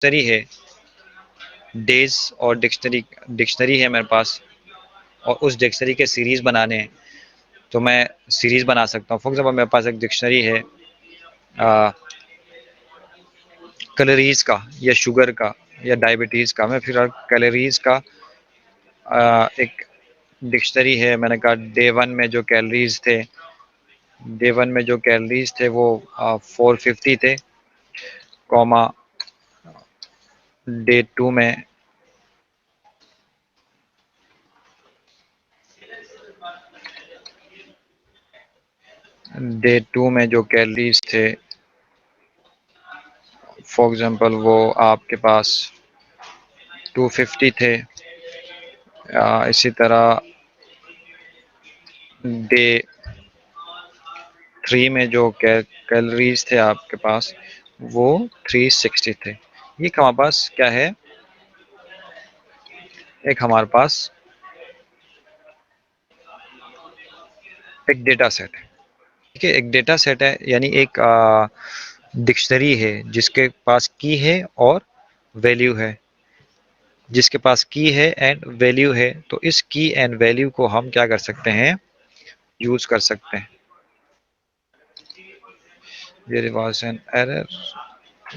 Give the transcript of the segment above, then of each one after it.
Dictionary है, days और dictionary dictionary है मेरे पास, और उस डिक्शनरी के सीरीज बनाने हैं, तो मैं सीरीज बना सकता हूँ। फॉर एग्जाम्पल मेरे पास एक डिक्शनरी है कैलोरीज का या शुगर का या डायबिटीज़ का, मैं फिर कैलोरीज का एक डिक्शनरी है। मैंने कहा डे 1 में जो कैलोरीज थे, डे 1 में जो कैलोरीज थे वो 450 थे, कॉमा डे 2 में जो कैलोरीज थे, फॉर एग्जांपल वो आपके पास 250 थे। इसी तरह डे 3 में जो कैलोरीज थे आपके पास वो 360 थे। ये हमारे पास क्या है, एक हमारे पास एक डेटा सेट है। ठीक है, एक डेटा सेट है, यानी एक डिक्शनरी है जिसके पास की है और वैल्यू है, जिसके पास की है एंड वैल्यू है। तो इस की एंड वैल्यू को हम क्या कर सकते हैं, यूज कर सकते हैं। देयर वाज एन एरर,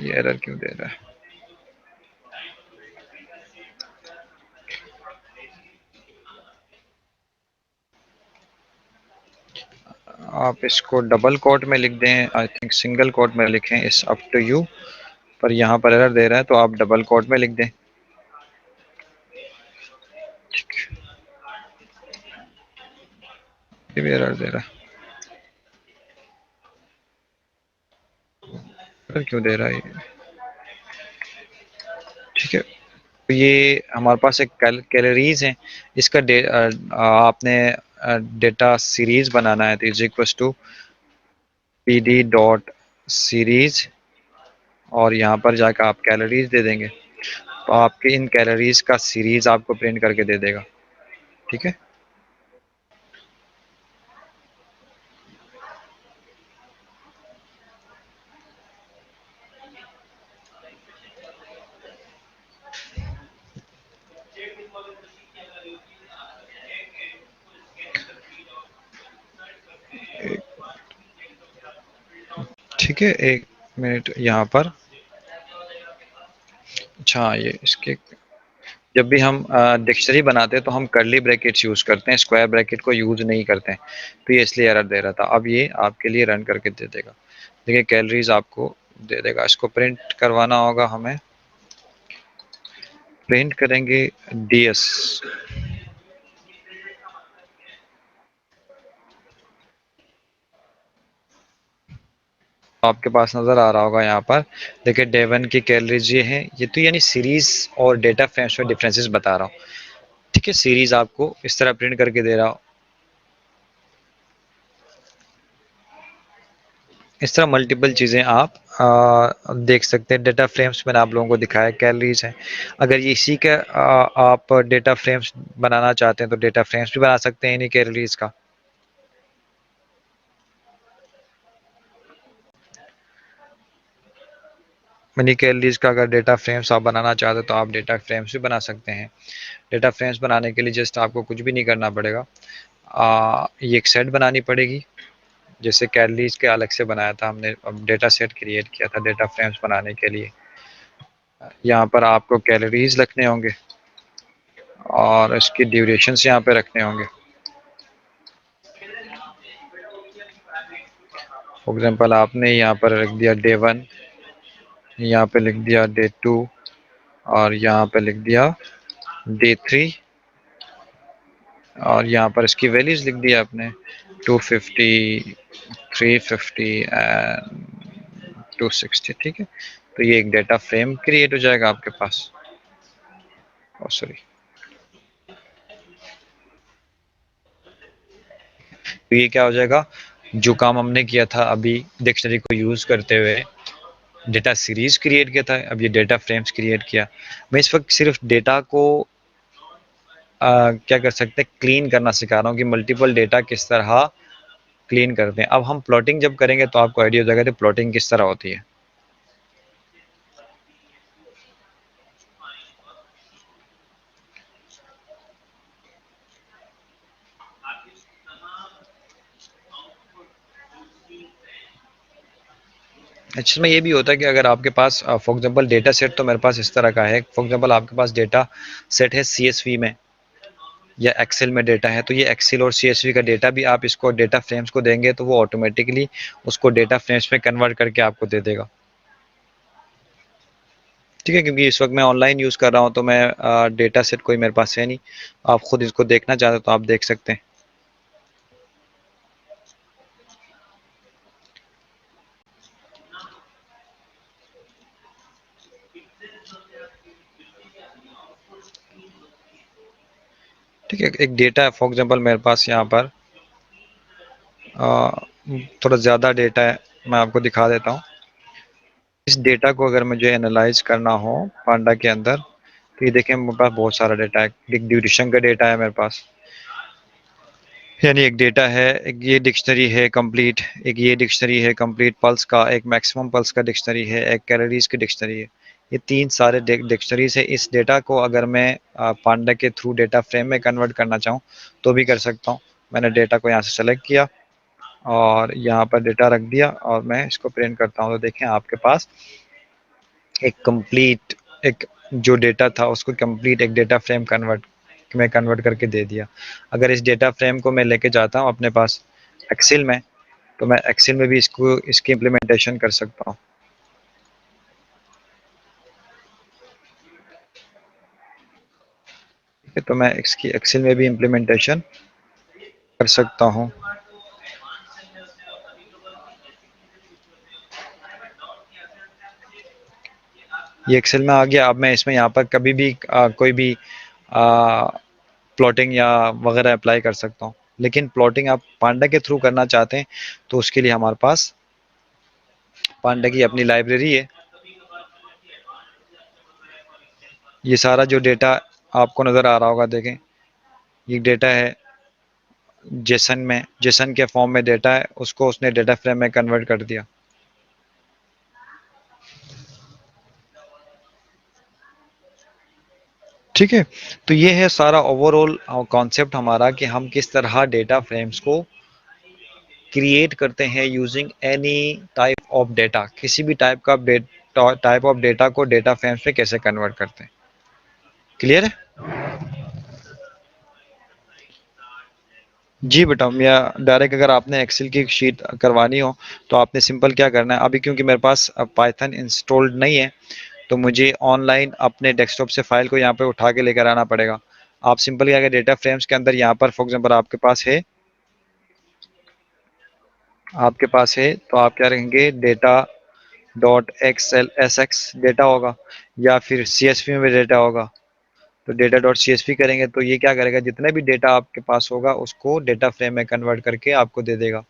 ये एरर क्यों दे रहा है? आप इसको डबल कोट में लिख दें, आई थिंक सिंगल कोट में लिखें, इस अप टू यू, पर यहाँ पर एरर दे रहा है तो आप डबल कोट में लिख दें। ठीक है, ये भी एरर दे रहा है, एरर क्यों दे रहा है ये? ठीक है, तो ये हमारे पास एक कैलोरीज है, इसका आपने डेटा सीरीज बनाना है, तो is equal to pd dot series, और यहाँ पर जाकर आप कैलोरीज दे देंगे, तो आपके इन कैलोरीज का सीरीज आपको प्रिंट करके दे देगा। ठीक है, ठीक है, एक मिनट यहाँ पर। अच्छा, ये इसके जब भी हम डिक्शनरी बनाते हैं तो हम कर्ली ब्रैकेट्स यूज करते हैं, स्क्वायर ब्रैकेट को यूज नहीं करते हैं, तो ये इसलिए एरर दे रहा था। अब ये आपके लिए रन करके दे देगा। देखिए कैलोरीज आपको दे देगा। इसको प्रिंट करवाना होगा हमें, प्रिंट करेंगे ds। आपके पास नजर आ रहा होगा यहाँ पर, देखिए डे 1 की कैलोरीज ये है, ये तो यानी सीरीज और डेटा फ्रेम्स में डिफरेंसेस बता रहा हूँ। ठीक है, सीरीज आपको इस तरह प्रिंट करके दे रहा हूँ। इस तरह मल्टीपल चीज़ें आप देख सकते हैं। डेटा फ्रेम्स मैंने आप लोगों को दिखाया, कैलोरीज हैं। अगर ये इसी का आप डेटा फ्रेम्स बनाना चाहते हैं तो डेटा फ्रेम्स भी बना सकते हैं इन्हीं कैलोरीज का। मिनी कैलोरीज का अगर डेटा फ्रेम्स आप बनाना चाहते हैं तो आप डेटा फ्रेम्स भी बना सकते हैं। डेटा फ्रेम्स बनाने के लिए जस्ट आपको कुछ भी नहीं करना पड़ेगा, ये एक सेट बनानी पड़ेगी। जैसे कैलोरीज के अलग से बनाया था हमने, अब डेटा सेट क्रिएट किया था डेटा फ्रेम्स बनाने के लिए। यहाँ पर आपको कैलोरीज रखने होंगे और इसकी ड्यूरेशंस यहाँ पे रखने होंगे। फॉर एग्जांपल आपने यहाँ पर लिख दिया डे 1, यहाँ पे लिख दिया डे 2, और यहाँ पे लिख दिया डे 3, और यहाँ पर इसकी वैल्यूज लिख दिया आपने 250, 350 एंड 260। ठीक है, तो ये एक डेटा फ्रेम क्रिएट हो जाएगा आपके पास। सॉरी, तो ये क्या हो जाएगा, जो काम हमने किया था अभी डिक्शनरी को यूज करते हुए, डेटा सीरीज क्रिएट किया था, अब ये डेटा फ्रेम्स क्रिएट किया। मैं इस वक्त सिर्फ डेटा को क्या कर सकते हैं, क्लीन करना सिखा रहा हूँ कि मल्टीपल डेटा किस तरह क्लीन करते हैं। अब हम प्लॉटिंग जब करेंगे तो आपको आइडिया हो जाएगा कि प्लॉटिंग किस तरह होती है। इसमें ये भी होता है कि अगर आपके पास फॉर एग्जांपल डेटा सेट तो मेरे पास इस तरह का है, फॉर एग्जांपल आपके पास डेटा सेट है सीएसवी में या एक्सेल में डेटा है, तो ये एक्सेल और सीएसवी का डेटा भी आप इसको डेटा फ्रेम्स को देंगे तो वो ऑटोमेटिकली उसको डेटा फ्रेम्स में कन्वर्ट करके आपको दे देगा। ठीक है, क्योंकि इस वक्त मैं ऑनलाइन यूज़ कर रहा हूँ तो मैं डेटा सेट कोई मेरे पास है नहीं। आप खुद इसको देखना चाहते हो तो आप देख सकते हैं। ठीक है, एक डेटा है फॉर एग्जांपल मेरे पास यहाँ पर थोड़ा ज़्यादा डेटा है, मैं आपको दिखा देता हूँ। इस डेटा को अगर मुझे एनालाइज करना हो पांडा के अंदर, तो ये देखें मेरे पास बहुत सारा डेटा है। एक ड्यूरेशन का डेटा है मेरे पास, यानी एक डेटा है, एक ये डिक्शनरी है कंप्लीट, एक ये डिक्शनरी है कंप्लीट पल्स का, एक मैक्सिमम पल्स का डिक्शनरी है, एक कैलोरीज की डिक्शनरी है। ये तीन सारे डिक्शनरीज है। इस डेटा को अगर मैं पांडा के थ्रू डेटा फ्रेम में कन्वर्ट करना चाहूँ तो भी कर सकता हूँ। मैंने डेटा को यहाँ से सेलेक्ट किया और यहाँ पर डेटा रख दिया और मैं इसको प्रिंट करता हूँ, तो देखें आपके पास एक कंप्लीट, एक जो डेटा था उसको कंप्लीट एक डेटा फ्रेम कन्वर्ट करके दे दिया। अगर इस डेटा फ्रेम को मैं लेके जाता हूँ अपने पास एक्सेल में, तो मैं एक्सेल में भी इसको इसकी इम्प्लीमेंटेशन कर सकता हूँ। ठीक है, तो मैं इसकी एक्सेल में भी इम्प्लीमेंटेशन कर सकता हूँ। ये एक्सेल में आ गया। अब मैं इसमें यहाँ पर कभी भी कोई भी प्लॉटिंग या वगैरह अप्लाई कर सकता हूँ। लेकिन प्लॉटिंग आप पांडा के थ्रू करना चाहते हैं तो उसके लिए हमारे पास पांडा की अपनी लाइब्रेरी है। ये सारा जो डेटा आपको नज़र आ रहा होगा, देखें ये डेटा है जेसन में, जेसन के फॉर्म में डेटा है, उसको उसने डेटा फ्रेम में कन्वर्ट कर दिया। ठीक है, तो ये है सारा ओवरऑल कॉन्सेप्ट हमारा कि हम किस तरह डेटा फ्रेम्स को क्रिएट करते हैं using any type of data. किसी भी टाइप ऑफ डेटा को डेटा फ्रेम्स में कैसे कन्वर्ट करते हैं। क्लियर है? जी बेटा, या डायरेक्ट अगर आपने एक्सेल की शीट करवानी हो तो आपने सिंपल क्या करना है, अभी क्योंकि मेरे पास पाइथन इंस्टॉल्ड नहीं है तो मुझे ऑनलाइन अपने डेस्कटॉप से फाइल को यहाँ पे उठा के लेकर आना पड़ेगा। आप सिंपल क्या, अगर डेटा फ्रेम्स के अंदर यहाँ पर फॉर एग्जांपल आपके पास है तो आप क्या रखेंगे, data dot XL S x data होगा या फिर सीएसवी में डेटा होगा। तो डेटा डॉट सीएसवी करेंगे तो ये क्या करेगा, जितने भी डेटा आपके पास होगा उसको डेटा फ्रेम में कन्वर्ट करके आपको दे देगा।